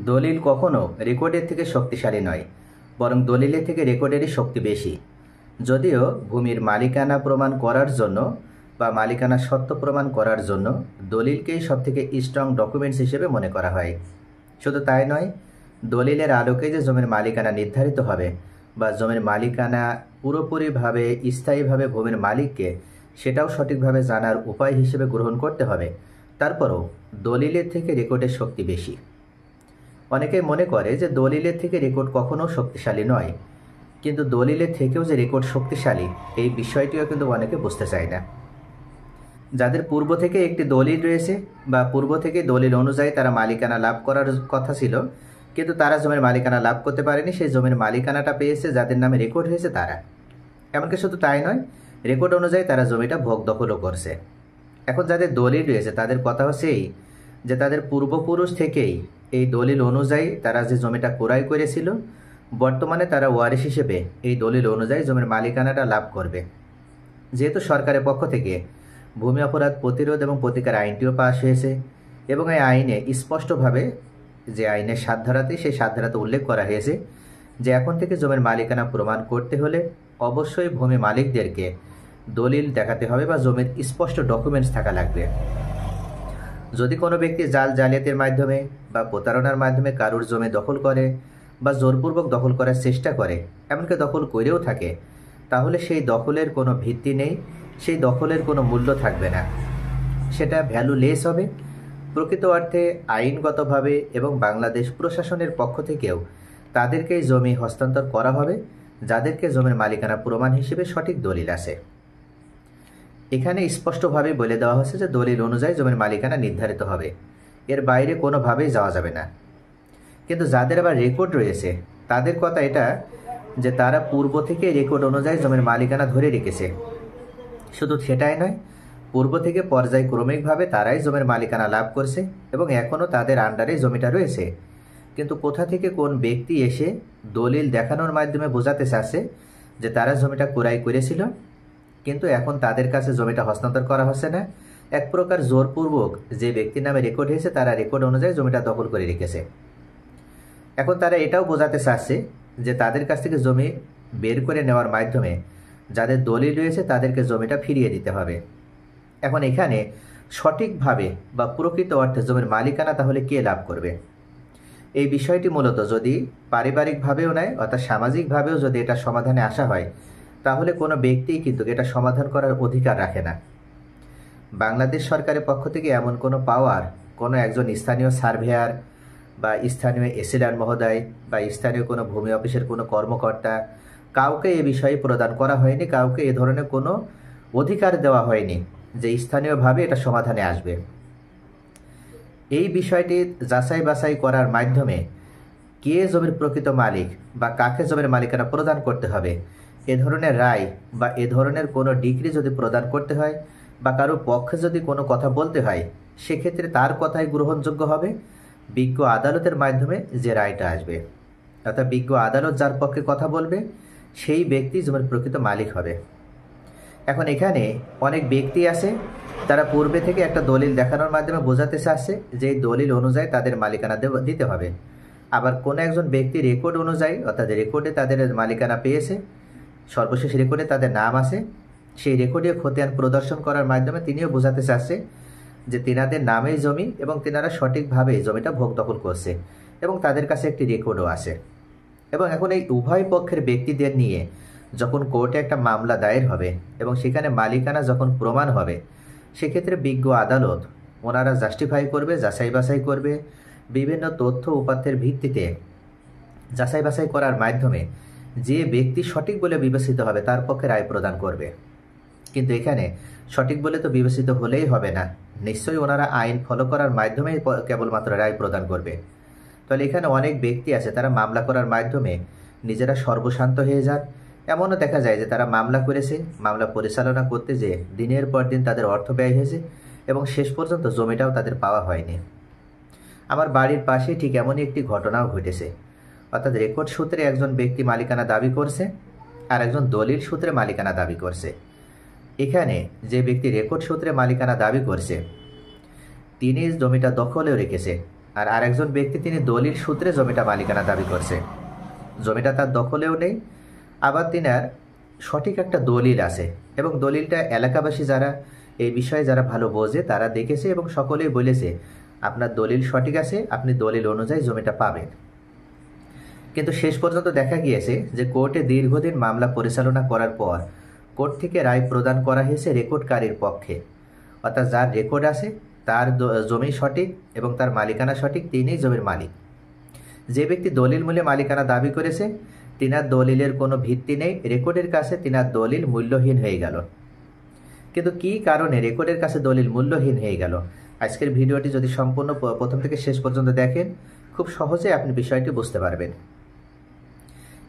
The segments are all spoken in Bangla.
দলিল কখনো রেকর্ডের থেকে শক্তিশালী নয়, বরং দলিলের থেকে রেকর্ডেরই শক্তি বেশি। যদিও ভূমির মালিকানা প্রমাণ করার জন্য বা মালিকানা সত্য প্রমাণ করার জন্য দলিলকেই সবথেকে স্ট্রং ডকুমেন্টস হিসেবে মনে করা হয়। শুধু তাই নয়, দলিলের আলোকে যে জমির মালিকানা নির্ধারিত হবে বা জমির মালিকানা পুরোপুরিভাবে স্থায়ীভাবে ভূমির মালিককে, সেটাও সঠিকভাবে জানার উপায় হিসেবে গ্রহণ করতে হবে। তারপরও দলিলের থেকে রেকর্ডের শক্তি বেশি। অনেকেই মনে করে যে দলিলের থেকে রেকর্ড কখনো শক্তিশালী নয়, কিন্তু দলিলের থেকেও যে রেকর্ড শক্তিশালী এই বিষয়টিও কিন্তু অনেকে বুঝতে চায় না। যাদের পূর্ব থেকে একটি দলিল রয়েছে বা পূর্ব থেকে দলিল অনুযায়ী তারা মালিকানা লাভ করার কথা ছিল, কিন্তু তারা জমির মালিকানা লাভ করতে পারেনি, সেই জমির মালিকানাটা পেয়েছে যাদের নামে রেকর্ড হয়েছে তারা। এমনকি শুধু তাই নয়, রেকর্ড অনুযায়ী তারা জমিটা ভোগ দখলও করছে। এখন যাদের দলিল রয়েছে তাদের কথা হচ্ছে এই যে তাদের পূর্বপুরুষ থেকেই এই দলিল অনুযায়ী তারা যে জমিটা ক্রয় করেছিল, বর্তমানে তারা ওয়ারিশ হিসেবে এই দলিল অনুযায়ী জমির মালিকানাটা লাভ করবে। যেহেতু সরকারের পক্ষ থেকে ভূমি অপরাধ প্রতিরোধ এবং প্রতিকার আইনটিও পাশ হয়েছে এবং এই আইনে স্পষ্টভাবে যে আইনের ৭ ধারাতে, সেই ৭ ধারাতে উল্লেখ করা হয়েছে যে এখন থেকে জমির মালিকানা প্রমাণ করতে হলে অবশ্যই ভূমি মালিকদেরকে দলিল দেখাতে হবে বা জমির স্পষ্ট ডকুমেন্টস থাকা লাগবে। যদি কোনো ব্যক্তি জালিয়াতির মাধ্যমে বা প্রতারণার মাধ্যমে কারুর জমি দখল করে বা জোরপূর্বক দখল করার চেষ্টা করে, এমনকি দখল করেও থাকে, তাহলে সেই দখলের কোনো ভিত্তি নেই, সেই দখলের কোনো মূল্য থাকবে না, সেটা ভ্যালুলেস হবে। প্রকৃত অর্থে আইনগতভাবে এবং বাংলাদেশ প্রশাসনের পক্ষ থেকেও তাদেরকেই জমি হস্তান্তর করা হবে যাদেরকে জমির মালিকানা প্রমাণ হিসেবে সঠিক দলিল আছে। এখানে স্পষ্টভাবে বলে দেওয়া হচ্ছে যে দলিল অনুযায়ী জমির মালিকানা নির্ধারিত হবে, এর বাইরে কোনোভাবেই যাওয়া যাবে না। কিন্তু যাদের আবার রেকর্ড রয়েছে তাদের কথা এটা যে তারা পূর্ব থেকে রেকর্ড অনুযায়ী জমির মালিকানা ধরে রেখেছে। শুধু সেটাই নয়, পূর্ব থেকে পর্যায়ক্রমিকভাবে তারাই জমির মালিকানা লাভ করছে এবং এখনও তাদের আন্ডারে জমিটা রয়েছে। কিন্তু কোথা থেকে কোন ব্যক্তি এসে দলিল দেখানোর মাধ্যমে বোঝাতে চাচ্ছে যে তারা জমিটা ক্রয় করেছিল, কিন্তু এখন তাদের কাছে জমিটা হস্তান্তর করা হচ্ছে না। এক প্রকার জোরপূর্বক যে ব্যক্তির নামে রেকর্ড হয়েছে তারা রেকর্ড অনুযায়ী জমিটা দখল করে রেখেছে। এখন তারা এটাও বোঝাতে চাচ্ছে যে তাদের কাছ থেকে জমি বের করে নেওয়ার মাধ্যমে যাদের দলিল রয়েছে তাদেরকে জমিটা ফিরিয়ে দিতে হবে। এখন এখানে সঠিকভাবে বা প্রকৃত অর্থে জমির মালিকানা তাহলে কে লাভ করবে, এই বিষয়টি মূলত যদি পারিবারিকভাবেও নেয় অর্থাৎ সামাজিকভাবেও যদি এটা সমাধানে আসা হয়, তাহলে কোনো ব্যক্তিই কিন্তু এটা সমাধান করার অধিকার রাখে না। বাংলাদেশ সরকারের পক্ষ থেকে এমন কোনো পাওয়ার কোনো একজন স্থানীয় সার্ভেয়ার বা স্থানীয় এসিল্যান্ড মহোদয় বা স্থানীয় কোনো ভূমি অফিসের কোনো কর্মকর্তা, কাউকে এ বিষয়ে প্রদান করা হয়নি, কাউকে এ ধরনের কোনো অধিকার দেওয়া হয়নি যে স্থানীয়ভাবে এটা সমাধানে আসবে। এই বিষয়টি যাচাই বাছাই করার মাধ্যমে কে জমির প্রকৃত মালিক বা কাকে জমির মালিকানা প্রদান করতে হবে, এ ধরনের রায় বা এ ধরনের কোনো ডিগ্রি যদি প্রদান করতে হয় বা কারো পক্ষে যদি কোনো কথা বলতে হয়, সেক্ষেত্রে তার কথাই গ্রহণযোগ্য হবে বিজ্ঞ আদালতের মাধ্যমে যে রায়টা আসবে। অর্থাৎ বিজ্ঞ আদালত যার পক্ষে কথা বলবে সেই ব্যক্তি জমির প্রকৃত মালিক হবে। এখন এখানে অনেক ব্যক্তি আছে তারা পূর্বে থেকে একটা দলিল দেখানোর মাধ্যমে বোঝাতে চাচ্ছে যে এই দলিল অনুযায়ী তাদের মালিকানা দিতে হবে। আবার কোনো একজন ব্যক্তি রেকর্ড অনুযায়ী অর্থাৎ রেকর্ডে তাদের মালিকানা পেয়েছে, সর্বশেষ রেকর্ডে তাদের নাম আছে, সেই রেকর্ডে খতিয়ান প্রদর্শন করার মাধ্যমে তিনিও বোঝাতে চাচ্ছে যে তিনাদের নামেই জমি এবং তিনারা সঠিকভাবে জমিটা ভোগ দখল করছে এবং তাদের কাছে একটি রেকর্ডও আছে। এবং এখন এই উভয় পক্ষের ব্যক্তিদের নিয়ে যখন কোর্টে একটা মামলা দায়ের হবে এবং সেখানে মালিকানা যখন প্রমাণ হবে, সেক্ষেত্রে বিজ্ঞ আদালত ওনারা জাস্টিফাই করবে, যাচাই বাছাই করবে, বিভিন্ন তথ্য উপাত্তের ভিত্তিতে যাচাই বাছাই করার মাধ্যমে যে ব্যক্তি সঠিক বলে বিবেচিত হবে তার পক্ষে রায় প্রদান করবে। কিন্তু এখানে সঠিক বলে তো বিবেচিত হলেই হবে না, নিশ্চয়ই ওনারা আইন ফলো করার মাধ্যমেই কেবলমাত্র রায় প্রদান করবে। তাহলে এখানে অনেক ব্যক্তি আছে তারা মামলা করার মাধ্যমে নিজেরা সর্বশান্ত হয়ে যান। এমনও দেখা যায় যে তারা মামলা করেছে, মামলা পরিচালনা করতে যে দিনের পর দিন তাদের অর্থ ব্যয় হয়েছে এবং শেষ পর্যন্ত জমিটাও তাদের পাওয়া হয়নি। আমার বাড়ির পাশে ঠিক এমনই একটি ঘটনাও ঘটেছে। অর্থাৎ রেকর্ড সূত্রে একজন ব্যক্তি মালিকানা দাবি করছে আর একজন দলিল সূত্রে মালিকানা দাবি করছে। এখানে যে ব্যক্তি রেকর্ড সূত্রে মালিকানা দাবি করছে তিনি জমিটা দখলেও রেখেছে আর আরেকজন ব্যক্তি তিনি দলিল সূত্রে জমিটা মালিকানা দাবি করছে। জমিটা তার দখলেও নেই, আবার তিনার সঠিক একটা দলিল আছে এবং দলিলটা এলাকাবাসী যারা এই বিষয়ে যারা ভালো বোঝে তারা দেখেছে এবং সকলেই বলেছে আপনার দলিল সঠিক আছে, আপনি দলিল অনুযায়ী জমিটা পাবেন। কিন্তু শেষ পর্যন্ত দেখা গিয়েছে যে কোর্টে দীর্ঘদিন মামলা পরিচালনা করার পর কোর্ট থেকে রায় প্রদান করা হয়েছে রেকর্ডকারীর পক্ষে, অর্থাৎ যার রেকর্ড আছে তার জমি সঠিক এবং তার মালিকানা সঠিক, তিনিই জমির মালিক। যে ব্যক্তি দলিল মূল্যে মালিকানা দাবি করেছে তিনার দলিলের কোনো ভিত্তি নেই, রেকর্ডের কাছে তিনার দলিল মূল্যহীন হয়ে গেল। কিন্তু কি কারণে রেকর্ডের কাছে দলিল মূল্যহীন হয়ে গেল, আজকের ভিডিওটি যদি সম্পূর্ণ প্রথম থেকে শেষ পর্যন্ত দেখেন খুব সহজে আপনি বিষয়টি বুঝতে পারবেন।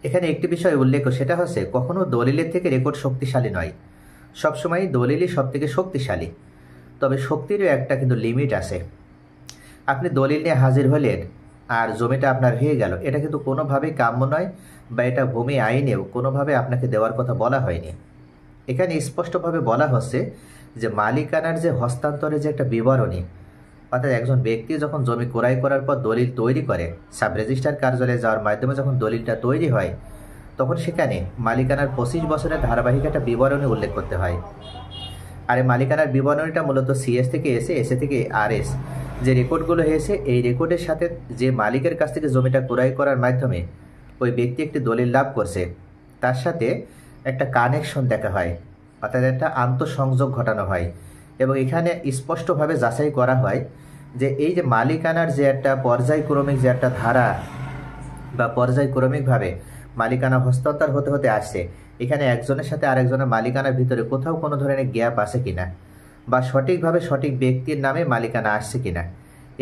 এখানে একটি বিষয় উল্লেখ, সেটা হচ্ছে কখনো দলিলের থেকে রেকর্ড শক্তিশালী নয়, সবসময় দলিলই সব থেকে শক্তিশালী। তবে শক্তিরও একটা কিন্তু লিমিট আছে। আপনি দলিল নিয়ে হাজির হলেন আর জমিটা আপনার হয়ে গেল, এটা কিন্তু কোনোভাবেই কাম্য নয় বা এটা ভূমি আইনেও কোনোভাবে আপনাকে দেওয়ার কথা বলা হয়নি। এখানে স্পষ্টভাবে বলা হচ্ছে যে মালিকানার যে হস্তান্তরের যে একটা বিবরণী, অর্থাৎ একজন ব্যক্তি যখন জমি ক্রয় করার পর দলিল তৈরি করে, সাব রেজিস্ট্রার কার্যালয়ে যাওয়ার মাধ্যমে যখন দলিলটা তৈরি হয় তখন সেখানে মালিকানার 25 বছরের ধারাবাহিক একটা বিবরণী উল্লেখ করতে হয়। আর এই মালিকানার বিবরণীটা মূলত সিএস থেকে এসে, এসে থেকে আরএস যে রেকর্ডগুলো হয়েছে, এই রেকর্ডের সাথে যে মালিকের কাছ থেকে জমিটা ক্রয় করার মাধ্যমে ওই ব্যক্তি একটি দলিল লাভ করছে তার সাথে একটা কানেকশন দেখা হয়, অর্থাৎ একটা আন্তঃসংযোগ ঘটানো হয় এবং এখানে স্পষ্টভাবে যাচাই করা হয় যে এই যে মালিকানার যে একটা পর্যায়ক্রমিক যে একটা ধারা বা পর্যায়ক্রমিকভাবে মালিকানা হস্তান্তর হতে হতে আসছে, এখানে একজনের সাথে আরেকজনের মালিকানার ভিতরে কোথাও কোনো ধরনের গ্যাপ আছে কিনা বা সঠিকভাবে সঠিক ব্যক্তির নামে মালিকানা আসছে কিনা,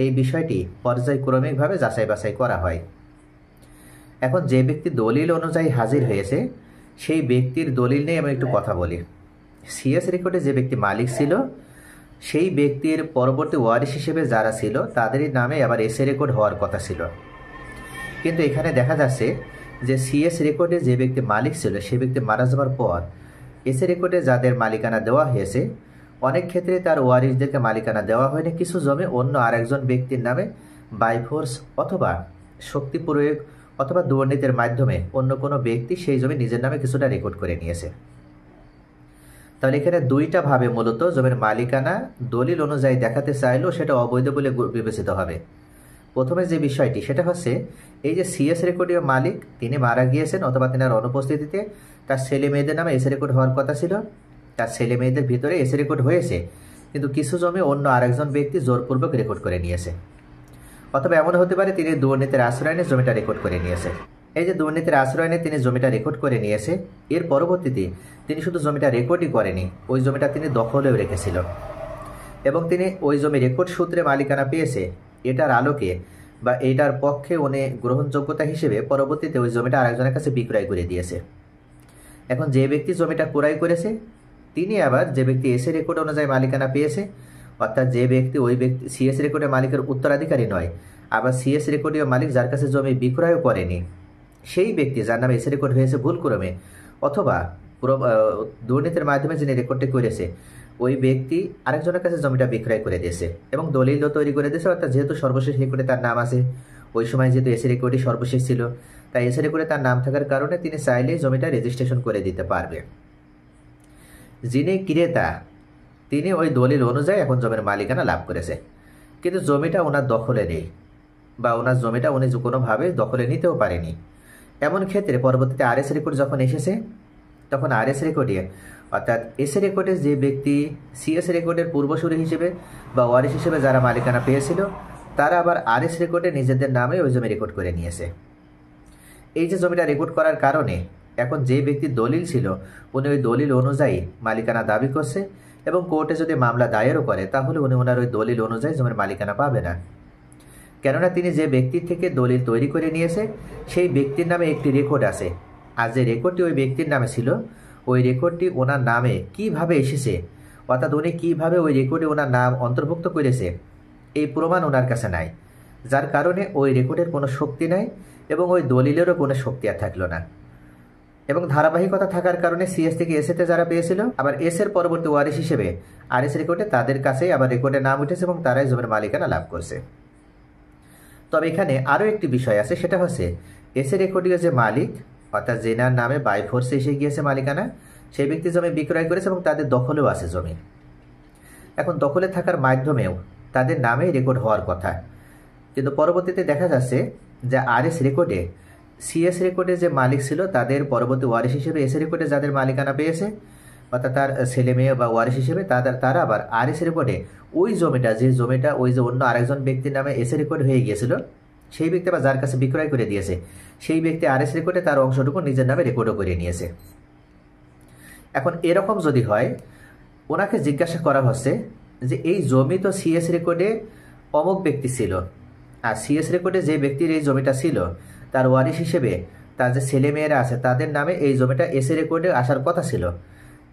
এই বিষয়টি পর্যায়ক্রমিকভাবে যাচাই বাছাই করা হয়। এখন যে ব্যক্তি দলিল অনুযায়ী হাজির হয়েছে সেই ব্যক্তির দলিল নিয়ে আমি একটু কথা বলি। সিএস রেকর্ডে যে ব্যক্তি মালিক ছিল সেই ব্যক্তির পরবর্তী ওয়ারিশ হিসেবে যারা ছিল তাদেরই নামে আবার এসএ রেকর্ড হওয়ার কথা ছিল। কিন্তু এখানে দেখা যাচ্ছে যে সিএস রেকর্ডে যে ব্যক্তি মালিক ছিল সেই ব্যক্তি মারা যাওয়ার পর এসএ রেকর্ডে যাদের মালিকানা দেওয়া হয়েছে অনেক ক্ষেত্রে তার ওয়ারিশদেরকে মালিকানা দেওয়া হয়নি, কিছু জমি অন্য আরেকজন ব্যক্তির নামে বাইফোর্স অথবা শক্তি প্রয়োগ অথবা দুর্নীতির মাধ্যমে অন্য কোনো ব্যক্তি সেই জমি নিজের নামে কিছুটা রেকর্ড করে নিয়েছে। তাহলে এখানে দুইটা ভাবে মূলত জমির মালিকানা দলিল অনুযায়ী দেখাতে চাইলেও সেটা অবৈধ বলে বিবেচিত হবে। প্রথমে যে বিষয়টি সেটা হচ্ছে এই যে সিএস রেকর্ডীয় মালিক তিনি মারা গিয়েছেন অথবা তিনার অনুপস্থিতিতে তার ছেলে মেয়েদের নামে এসএ রেকর্ড হওয়ার কথা ছিল, তার ছেলে মেয়েদের ভিতরে এসএ রেকর্ড হয়েছে কিন্তু কিছু জমি অন্য আরেকজন ব্যক্তি জোরপূর্বক রেকর্ড করে নিয়েছে। অথবা এমন হতে পারে তিনি দুর্নীতির আশ্রয় নিয়ে জমিটা রেকর্ড করে নিয়েছে। এই যে দুর্নীতির আশ্রয় নিয়ে তিনি জমিটা রেকর্ড করে নিয়েছে, এর পরবর্তীতে তিনি শুধু জমিটা রেকর্ডই করেনি, ওই জমিটা তিনি দখলেও রেখেছিল এবং তিনি ওই জমি রেকর্ড সূত্রে মালিকানা পেয়েছে। এটার আলোকে বা এইটার পক্ষে উনি গ্রহণযোগ্যতা হিসেবে পরবর্তীতে ওই জমিটা আরেকজনের কাছে বিক্রয় করে দিয়েছে। এখন যে ব্যক্তি জমিটা ক্রয় করেছে তিনি আবার যে ব্যক্তি এসএ রেকর্ড অনুযায়ী মালিকানা পেয়েছে, অর্থাৎ যে ব্যক্তি ওই ব্যক্তি সিএস রেকর্ডের মালিকের উত্তরাধিকারী নয়, আবার সিএস রেকর্ডীয় মালিক যার কাছে জমি বিক্রয়ও করেনি, সেই ব্যক্তি যার নামে এসএ রেকর্ড হয়েছে ভুলক্রমে অথবা দুর্নীতির মাধ্যমে যিনি রেকর্ডটি করেছে ওই ব্যক্তি আরেকজনের কাছে জমিটা বিক্রয় করে দিয়েছে এবং দলিলও তৈরি করে দিয়েছে। অর্থাৎ যেহেতু সর্বশেষ রেকর্ডে তার নাম আছে, ওই সময় যেহেতু এসএ রেকর্ডই সর্বশেষ ছিল তাই এসএ রেকর্ডে তার নাম থাকার কারণে তিনি চাইলেই জমিটা রেজিস্ট্রেশন করে দিতে পারবে। যিনি ক্রেতা তিনি ওই দলিল অনুযায়ী এখন জমির মালিকানা লাভ করেছে কিন্তু জমিটা ওনার দখলে নেই বা ওনার জমিটা উনি কোনোভাবে দখলে নিতেও পারেনি। এমন ক্ষেত্রে পরবর্তীতে আরএস রেকর্ড যখন এসেছে তখন আরএস রেকর্ডে অর্থাৎ এসএ রেকর্ডের যে ব্যক্তি সিএস রেকর্ডের পূর্বসূরি হিসেবে বা ওয়ারিশ হিসেবে যারা মালিকানা পেয়েছিল তারা আবার আরএস রেকর্ডে নিজেদের নামে ওই জমি রেকর্ড করে নিয়েছে। এই যে জমিটা রেকর্ড করার কারণে এখন যে ব্যক্তির দলিল ছিল উনি ওই দলিল অনুযায়ী মালিকানা দাবি করছে এবং কোর্টে যদি মামলা দায়েরও করে তাহলে উনি ওনার ওই দলিল অনুযায়ী জমির মালিকানা পাবে না, কেননা তিনি যে ব্যক্তির থেকে দলিল তৈরি করে নিয়েছে সেই ব্যক্তির নামে একটি রেকর্ড আছে। আর যে রেকর্ডটি ওই ব্যক্তির নামে ছিল ওই রেকর্ডটি ওনার নামে কিভাবে এসেছে, অর্থাৎ উনি কীভাবে ওই রেকর্ডে ওনার নাম অন্তর্ভুক্ত করেছে এই প্রমাণ ওনার কাছে নাই, যার কারণে ওই রেকর্ডের কোনো শক্তি নাই এবং ওই দলিলেরও কোনো শক্তি আর থাকলো না। এবং ধারাবাহিকতা থাকার কারণে সিএস থেকে এসএতে যারা পেয়েছিল আবার এসের পরবর্তী ওয়ারিশ হিসেবে আরএস রেকর্ডে তাদের কাছেই আবার রেকর্ডের নাম উঠেছে এবং তারাই জমির মালিকানা লাভ করছে। তবে এখানে আরও একটি বিষয় আছে, সেটা হচ্ছে এসএ রেকর্ডীয় যে মালিক, অর্থাৎ জেনার নামে বাই ফোর্সে এসে গিয়েছে মালিকানা, সেই ব্যক্তি জমি বিক্রয় করেছে এবং তাদের দখলেও আছে জমি। এখন দখলে থাকার মাধ্যমেও তাদের নামে রেকর্ড হওয়ার কথা, কিন্তু পরবর্তীতে দেখা যাচ্ছে যে আরএস রেকর্ডে সিএস রেকর্ডে যে মালিক ছিল তাদের পরবর্তী ওয়ারিশ হিসেবে এসএ রেকর্ডে যাদের মালিকানা পেয়েছে, অর্থাৎ তার ছেলে মেয়ে বা ওয়ারিশ হিসেবে তারা আবার আরএস রেকর্ডে ওই জমিটা ওই যে অন্য আরেকজন ব্যক্তির নামে এসএ রেকর্ড হয়ে গিয়েছিল, সেই ব্যক্তি বা যার কাছে বিক্রয় করে দিয়েছে, সেই ব্যক্তি আরএস রেকর্ডে তার অংশটুকু নিজের নামে রেকর্ডও করে নিয়েছে। এখন এরকম যদি হয়, ওনাকে জিজ্ঞাসা করা হচ্ছে যে এই জমি তো সিএস রেকর্ডে অমুক ব্যক্তি ছিল, আর সিএস রেকর্ডে যে ব্যক্তির এই জমিটা ছিল তার ওয়ারিশ হিসেবে তার যে ছেলে মেয়েরা আছে তাদের নামে এই জমিটা এসএ রেকর্ডে আসার কথা ছিল,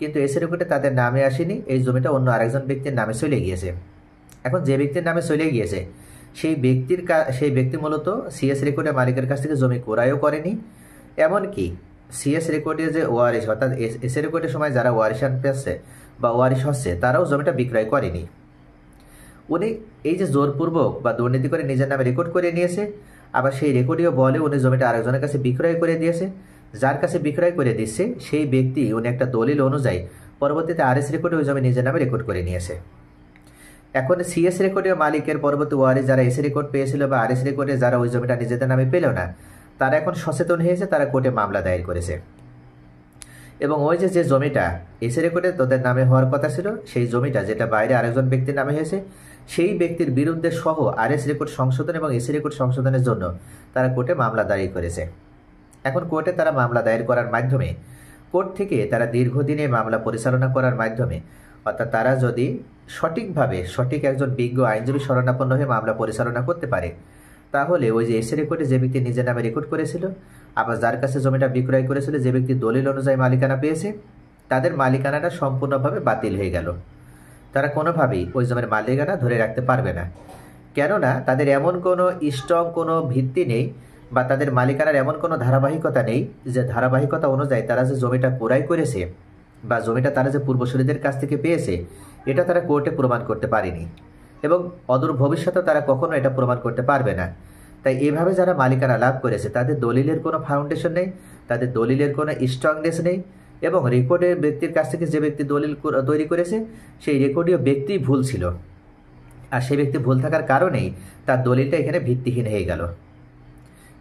কিন্তু এসএ রেকর্ডে তাদের নামে আসেনি, এই জমিটা অন্য আরেকজন ব্যক্তির নামে চলে গিয়েছে। এখন যে ব্যক্তির নামে চলে গিয়েছে সেই ব্যক্তি মূলত সিএস রেকর্ডের মালিকের কাছ থেকে জমি ক্রয়ও করেনি, এমনকি সিএস রেকর্ডে যে ওয়ারিশ, অর্থাৎ এসএ রেকর্ডের সময় যারা ওয়ারিশান পেয়েছে বা ওয়ারিশ হচ্ছে তারাও জমিটা বিক্রয় করেনি। উনি এই যে জোরপূর্বক বা দুর্নীতি করে নিজের নামে রেকর্ড করে নিয়েছে, আবার সেই রেকর্ডীয় বলে উনি জমিটা আরেকজনের কাছে বিক্রয় করে দিয়েছে। যার কাছে বিক্রয় করে দিচ্ছে সেই ব্যক্তি উনি একটা দলিল অনুযায়ী পরবর্তীতে আরএস রেকর্ডে ওই জমি নিজের নামে রেকর্ড করে নিয়েছে। এখন সিএস রেকর্ডীয় মালিকের পরবর্তী ওয়ারিশ যারা এসএ রেকর্ড পেয়েছিল বা আরএস রেকর্ডে যারা ওই জমিটা নিজেদের নামে পেল না, তারা এখন সচেতন হয়েছে, তারা কোর্টে মামলা দায়ের করেছে এবং ওই যে জমিটা এসএ রেকর্ডে তাদের নামে হওয়ার কথা ছিল, সেই জমিটা যেটা বাইরে আরেকজন ব্যক্তির নামে হয়েছে, সেই ব্যক্তির বিরুদ্ধে সহ আরএস রেকর্ড সংশোধন এবং এসএ রেকর্ড সংশোধনের জন্য তারা কোর্টে মামলা দায়ের করেছে। এখন কোর্টে তারা মামলা দায়ের করার মাধ্যমে কোর্ট থেকে তারা দীর্ঘদিনে মামলা পরিচালনা করার মাধ্যমে, অর্থাৎ তারা যদি সঠিক একজন বিজ্ঞ আইনজীবী শরণাপন্ন হয়ে মামলা পরিচালনা করতে পারে, তাহলে ওই যে এসএ রেকর্ডে যে ব্যক্তি নিজের নামে রেকর্ড করেছিল, আবার যার কাছে জমিটা বিক্রয় করেছিল, যে ব্যক্তি দলিল অনুযায়ী মালিকানা পেয়েছে, তাদের মালিকানাটা সম্পূর্ণভাবে বাতিল হয়ে গেল। তারা কোনোভাবেই ওই জমির মালিকানা ধরে রাখতে পারবে না, কেননা তাদের এমন কোনো স্ট্রং কোনো ভিত্তি নেই বা তাদের মালিকানার এমন কোনো ধারাবাহিকতা নেই যে ধারাবাহিকতা অনুযায়ী তারা যে জমিটা ক্রয় করেছে বা জমিটা তারা যে পূর্বসূরীদের কাছ থেকে পেয়েছে, এটা তারা কোর্টে প্রমাণ করতে পারেনি এবং অদূর ভবিষ্যতে তারা কখনো এটা প্রমাণ করতে পারবে না। তাই এভাবে যারা মালিকানা লাভ করেছে তাদের দলিলের কোনো ফাউন্ডেশন নেই, তাদের দলিলের কোনো স্ট্রংনেস নেই এবং রেকর্ডের ব্যক্তির কাছ থেকে যে ব্যক্তি দলিল তৈরি করেছে সেই রেকর্ডীয় ব্যক্তি ভুল ছিল, আর সেই ব্যক্তি ভুল থাকার কারণেই তার দলিলটা এখানে ভিত্তিহীন হয়ে গেল।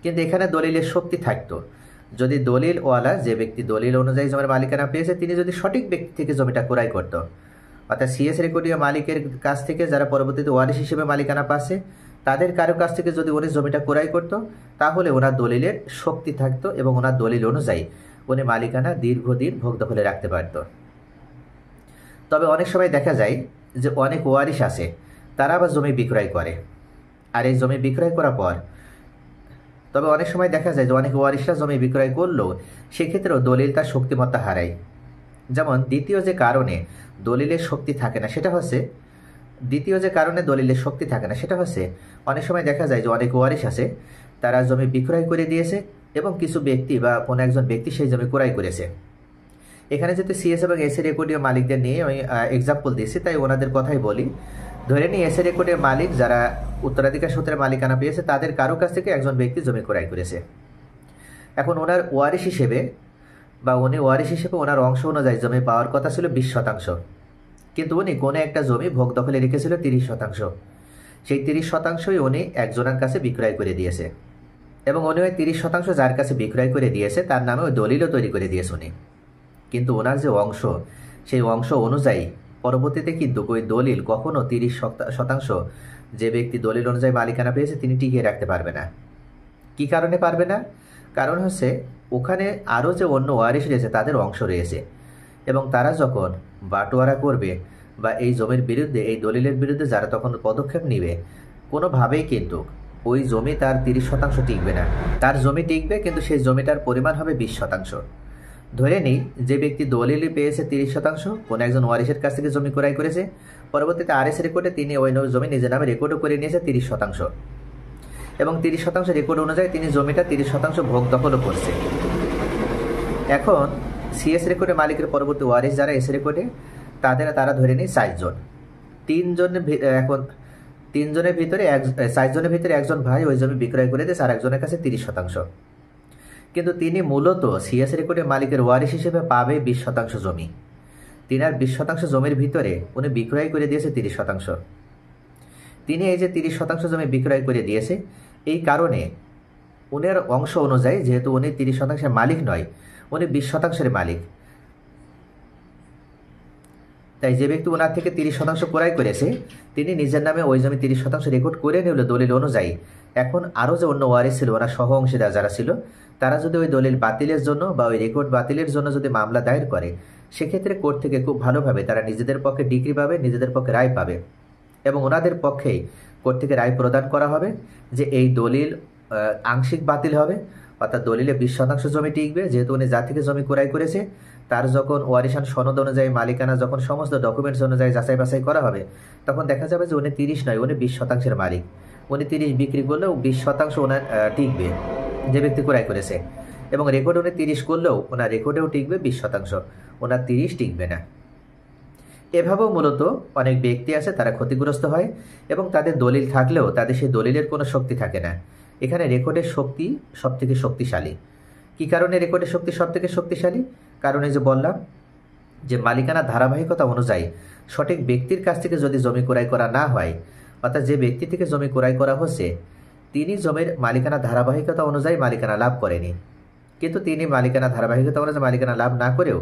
কিন্তু এখানে দলিলের শক্তি থাকতো যদি দলিলওয়ালা, যে ব্যক্তি দলিল অনুযায়ী জমির মালিকানা পেয়েছে, তিনি যদি সঠিক ব্যক্তি থেকে জমিটা ক্রয় করত, অর্থাৎ সিএস রেকর্ডীয় মালিকের কাছ থেকে যারা পরবর্তীতে ওয়ারিশ হিসেবে মালিকানা পাচ্ছে তাদের কারো কাছ থেকে যদি উনি জমিটা ক্রয় করত, তাহলে ওনার দলিলের শক্তি থাকতো এবং ওনার দলিল অনুযায়ী উনি মালিকানা দীর্ঘদিন ভোগ দখলে রাখতে পারত। তবে অনেক সময় দেখা যায় যে অনেক ওয়ারিশ আছে, তারা আবার জমি বিক্রয় করে, আর এই জমি বিক্রয় করার পর তবে অনেক সময় দেখা যায় যে অনেক ওয়ারিশরা জমি বিক্রয় করলেও সেক্ষেত্রেও দলিল তার শক্তিমত্তা হারায়। যেমন দ্বিতীয় যে কারণে দলিলের শক্তি থাকে না সেটা হচ্ছে অনেক সময় দেখা যায় যে অনেক ওয়ারিশ আছে, তারা জমি বিক্রয় করে দিয়েছে এবং কিছু ব্যক্তি বা কোনো একজন ব্যক্তি সেই জমি ক্রয় করেছে। এখানে যেহেতু সিএস এবং এসএ রেকর্ডীয় মালিকদের নিয়ে আমি এক্সাম্পল দিয়েছি, তাই ওনাদের কথাই বলি। ধরে নিই এসএ রেকর্ডের মালিক যারা উত্তরাধিকার সূত্রে মালিকানা পেয়েছে তাদের কারো কাছ থেকে একজন ব্যক্তি জমি ক্রয় করেছে। এখন ওনার ওয়ারিশ হিসেবে ওনার অংশ অনুযায়ী জমি পাওয়ার কথা ছিল 20%, কিন্তু উনি কোনো একটা জমি ভোগ দখলে রেখেছিল 30%। সেই 30%ই উনি একজনের কাছে বিক্রয় করে দিয়েছে এবং উনি ওই 30% যার কাছে বিক্রয় করে দিয়েছে তার নামে ওই দলিলও তৈরি করে দিয়েছে উনি। কিন্তু ওনার যে অংশ, সেই অংশ অনুযায়ী পরবর্তীতে কিন্তু ওই দলিল কখনো 30% যে ব্যক্তি দলিল অনুযায়ী মালিকানা পেয়েছে তিনি টিকিয়ে রাখতে পারবে না। কি কারণে পারবে না? কারণ হচ্ছে ওখানে আরও যে অন্য ওয়ারিশ রয়েছে তাদের অংশ রয়েছে এবং তারা যখন বাটোয়ারা করবে বা এই জমির বিরুদ্ধে, এই দলিলের বিরুদ্ধে যারা তখন পদক্ষেপ নেবে, কোনোভাবেই কিন্তু ওই জমি তার 30% টিকবে না। তার জমি টিকবে কিন্তু সেই জমিটার পরিমাণ হবে 20%। ধরে নিই যে ব্যক্তি দলিল পেয়েছে 30%, কোনো একজন ওয়ারিশের কাছ থেকে জমি ক্রয় করেছে, পরবর্তীতে আরএস রেকর্ডে তিনি ওই জমি নিজের নামে রেকর্ডও করে নিয়েছে 30% এবং 30% রেকর্ড অনুযায়ী তিনি জমিটা 30% ভোগ দখলও করছে। এখন সিএস রেকর্ডের মালিকের পরবর্তী ওয়ারিশ যারা এস রেকর্ডে তারা ধরে নিই 4 জন। এখন তিনজনের ভিতরে 4 জনের ভিতরে একজন ভাই ওই জমি বিক্রয় করে দিয়েছে আর একজনের কাছে 30%। কিন্তু তিনি মূলত সিএস রেকর্ডের মালিকের ওয়ারিশ হিসেবে পাবে 20% জমি। তিনার 20% জমির ভিতরে উনি বিক্রয় করে দিয়েছে 30%। তিনি এই যে 30% জমি বিক্রয় করে দিয়েছে, এই কারণে উনার অংশ অনুযায়ী, যেহেতু উনি 30%-এর মালিক নয়, উনি 20%-এর মালিক, তাই যে ব্যক্তি ওনার থেকে 30% ক্রয় করেছে তিনি নিজের নামে ওই জমি 30% রেকর্ড করে নিল দলিল অনুযায়ী। এখন আরও যে অন্য ওয়ারিশ ছিল, ওনার সহ অংশীদার যারা ছিল, তারা যদি ওই দলিল বাতিলের জন্য বা ওই রেকর্ড বাতিলের জন্য যদি মামলা দায়ের করে, সেক্ষেত্রে কোর্ট থেকে খুব ভালোভাবে তারা নিজেদের পক্ষে ডিগ্রি পাবে, নিজেদের পক্ষে রায় পাবে, এবং ওনাদের পক্ষেই কোর্ট থেকে রায় প্রদান করা হবে যে এই দলিল আংশিক বাতিল হবে, অর্থাৎ দলিলে 20% জমি টিকবে। যেহেতু উনি যা থেকে জমি ক্রয় করেছে তার যখন ওয়ারিশান সনদ অনুযায়ী মালিকানা যখন সমস্ত ডকুমেন্টস অনুযায়ী যাচাই বাছাই করা হবে, তখন দেখা যাবে যে উনি 30 নয়, উনি 20%-এর মালিক। উনি 30 বিক্রি করলেও 20% ওনার টিকবে, যে ব্যক্তি ক্রয় করেছে, এবং রেকর্ড উনি 30 করলেও ওনার রেকর্ডেও টিকবে 20%, ওনার 30 টিকবে না। এভাবেও মূলত অনেক ব্যক্তি আছে তারা ক্ষতিগ্রস্ত হয় এবং তাদের দলিল থাকলেও তাদের সেই দলিলের কোনো শক্তি থাকে না। এখানে রেকর্ডের শক্তি সবথেকে শক্তিশালী। কি কারণে রেকর্ডের শক্তি সবথেকে শক্তিশালী? কারণ এই যে বললাম যে মালিকানা ধারাবাহিকতা অনুযায়ী সঠিক ব্যক্তির কাছ থেকে যদি জমি ক্রয় করা না হয়, অর্থাৎ যে ব্যক্তি থেকে জমি ক্রয় করা হচ্ছে তিনি জমির মালিকানা ধারাবাহিকতা অনুযায়ী মালিকানা লাভ করেনি, কিন্তু তিনি মালিকানা ধারাবাহিকতা অনুযায়ী মালিকানা লাভ না করেও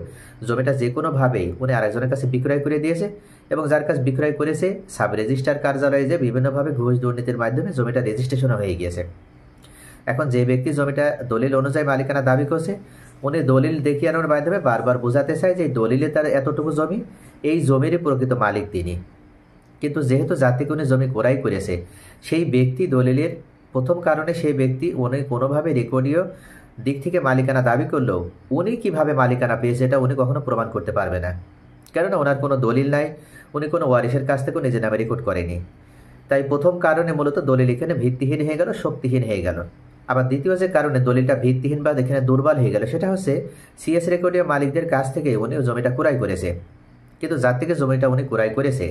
জমিটা যে কোনোভাবেই উনি আরেকজনের কাছে বিক্রয় করে দিয়েছে, এবং যার কাছে বিক্রয় করেছে সাব রেজিস্ট্রার কার্যালয়ে যে বিভিন্নভাবে ঘুষ দুর্নীতির মাধ্যমে জমিটা রেজিস্ট্রেশন হয়ে গিয়েছে। এখন যে ব্যক্তি জমিটা দলিল অনুযায়ী মালিকানা দাবি করছে, উনি দলিল দেখিয়ে আনার মাধ্যমে বারবার বোঝাতে চায় যে দলিলে তার এতটুকু জমি, এই জমিরই প্রকৃত মালিক তিনি। কিন্তু যেহেতু যার থেকে উনি জমি ক্রয় করেছে সেই ব্যক্তি দলিলের প্রথম কারণে সেই ব্যক্তি উনি কোনোভাবে রেকর্ডীয় দিক থেকে মালিকানা দাবি করলেও উনি কিভাবে মালিকানা পেয়েছে এটা উনি কখনো প্রমাণ করতে পারবে না, কেননা ওনার কোনো দলিল নাই, উনি কোনো ওয়ারিশের কাছ থেকেও নিজের নামে রেকর্ড করেনি। তাই প্রথম কারণে মূলত দলিল এখানে ভিত্তিহীন হয়ে গেল, শক্তিহীন হয়ে গেল। আবার দ্বিতীয় যে কারণে দলিলটা ভিত্তিহীন বা এখানে দুর্বল হয়ে গেল, সেটা হচ্ছে সিএস রেকর্ডীয় মালিকদের কাছ থেকে উনি জমিটা ক্রয় করেছে, কিন্তু যার থেকে জমিটা উনি ক্রয় করেছে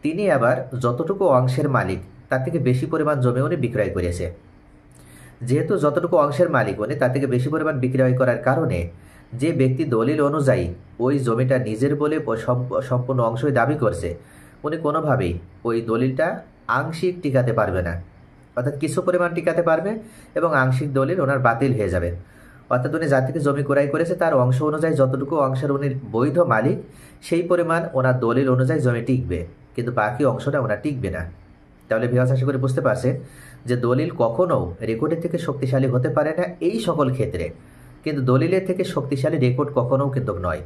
তিনি আবার যতটুকু অংশের মালিক তার থেকে বেশি পরিমাণ জমি উনি বিক্রয় করেছে। যেহেতু যতটুকু অংশের মালিক উনি তার থেকে বেশি পরিমাণ বিক্রয় করার কারণে যে ব্যক্তি দলিল অনুযায়ী ওই জমিটা নিজের বলে সম্পূর্ণ অংশই দাবি করছে, উনি কোনোভাবেই ওই দলিলটা আংশিক টিকাতে পারবে না, অর্থাৎ কিছু পরিমাণ টিকাতে পারবে এবং আংশিক দলিল ওনার বাতিল হয়ে যাবে। অর্থাৎ উনি যার থেকে জমি ক্রয় করেছে তার অংশ অনুযায়ী যতটুকু অংশের উনি বৈধ মালিক সেই পরিমাণ ওনার দলিল অনুযায়ী জমি টিকবে, কিন্তু বাকি অংশটা ওনার টিকবে না। তাহলে ভিউয়ার্স আশা করে বুঝতে পারছেন যে দলিল কখনো রেকর্ডের থেকে শক্তিশালী হতে পারে না এই সকল ক্ষেত্রে, কিন্তু দলিলের থেকে শক্তিশালী রেকর্ড কখনোও কিন্তু নয়।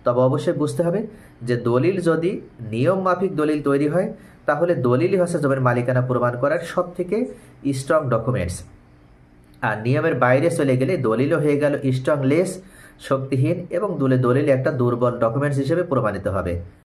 তবে অবশ্যই বুঝতে হবে যে দলিল যদি নিয়ম মাফিক দলিল তৈরি হয় তাহলে দলিলই হচ্ছে জমির মালিকানা প্রমাণ করার সব থেকে স্ট্রং ডকুমেন্টস, আর নিয়মের বাইরে চলে গেলে দলিলও হয়ে গেল স্ট্রংলেস, শক্তিহীন, এবং দলিল একটা দুর্বল ডকুমেন্টস হিসেবে প্রমাণিত হবে।